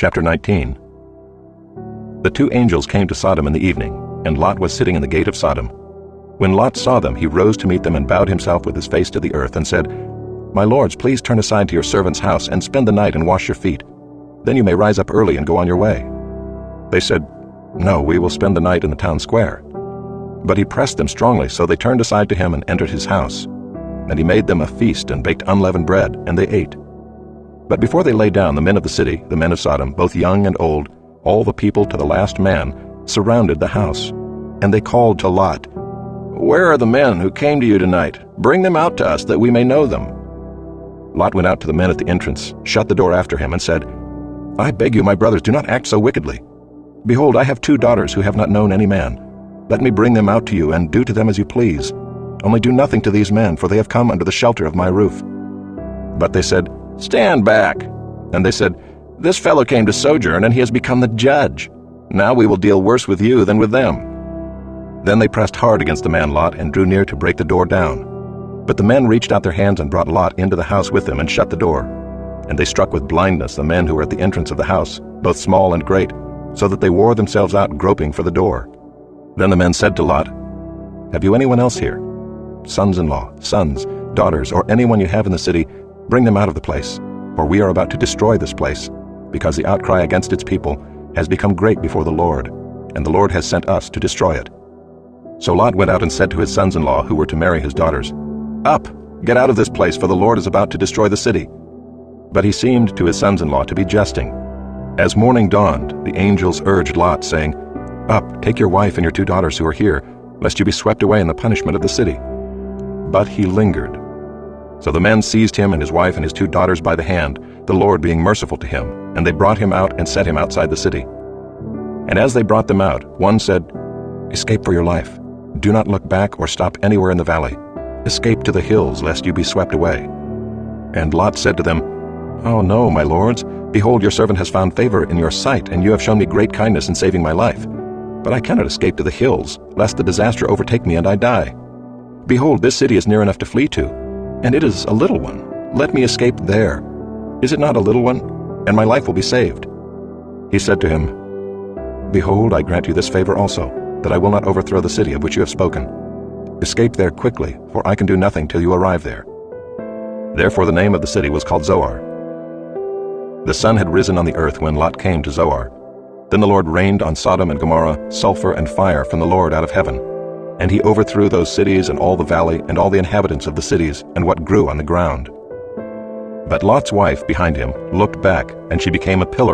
Chapter 19. The two angels came to Sodom in the evening, and Lot was sitting in the gate of Sodom. When Lot saw them, he rose to meet them and bowed himself with his face to the earth and said, "My lords, please turn aside to your servant's house and spend the night and wash your feet. Then you may rise up early and go on your way." They said, "No, we will spend the night in the town square." But he pressed them strongly, so they turned aside to him and entered his house. And he made them a feast and baked unleavened bread, and they ate. But before they lay down, the men of the city, the men of Sodom, both young and old, all the people to the last man, surrounded the house. And they called to Lot, "Where are the men who came to you tonight? Bring them out to us, that we may know them." Lot went out to the men at the entrance, shut the door after him, and said, "I beg you, my brothers, do not act so wickedly. Behold, I have 2 daughters who have not known any man. Let me bring them out to you, and do to them as you please. Only do nothing to these men, for they have come under the shelter of my roof." But they said, "Stand back." And they said, "This fellow came to sojourn, and he has become the judge. Now we will deal worse with you than with them." Then they pressed hard against the man Lot and drew near to break the door down. But the men reached out their hands and brought Lot into the house with them and shut the door. And they struck with blindness the men who were at the entrance of the house, both small and great, so that they wore themselves out groping for the door. Then the men said to Lot, "Have you anyone else here? Sons-in-law, sons, daughters, or anyone you have in the city, bring them out of the place, for we are about to destroy this place, because the outcry against its people has become great before the Lord, and the Lord has sent us to destroy it." So Lot went out and said to his sons-in-law who were to marry his daughters, "Up, get out of this place, for the Lord is about to destroy the city." But he seemed to his sons-in-law to be jesting. As morning dawned, the angels urged Lot, saying, "Up, take your wife and your 2 daughters who are here, lest you be swept away in the punishment of the city." But he lingered. So the men seized him and his wife and his 2 daughters by the hand, the Lord being merciful to him, and they brought him out and set him outside the city. And as they brought them out, one said, "Escape for your life. Do not look back or stop anywhere in the valley. Escape to the hills, lest you be swept away." And Lot said to them, "Oh no, my lords. Behold, your servant has found favor in your sight, and you have shown me great kindness in saving my life. But I cannot escape to the hills, lest the disaster overtake me and I die. Behold, this city is near enough to flee to, and it is a little one. Let me escape there. Is it not a little one? And my life will be saved." He said to him, "Behold, I grant you this favor also, that I will not overthrow the city of which you have spoken. Escape there quickly, for I can do nothing till you arrive there." Therefore the name of the city was called Zoar. The sun had risen on the earth when Lot came to Zoar. Then the Lord rained on Sodom and Gomorrah sulfur and fire from the Lord out of heaven. And he overthrew those cities and all the valley and all the inhabitants of the cities and what grew on the ground. But Lot's wife behind him looked back, and she became a pillar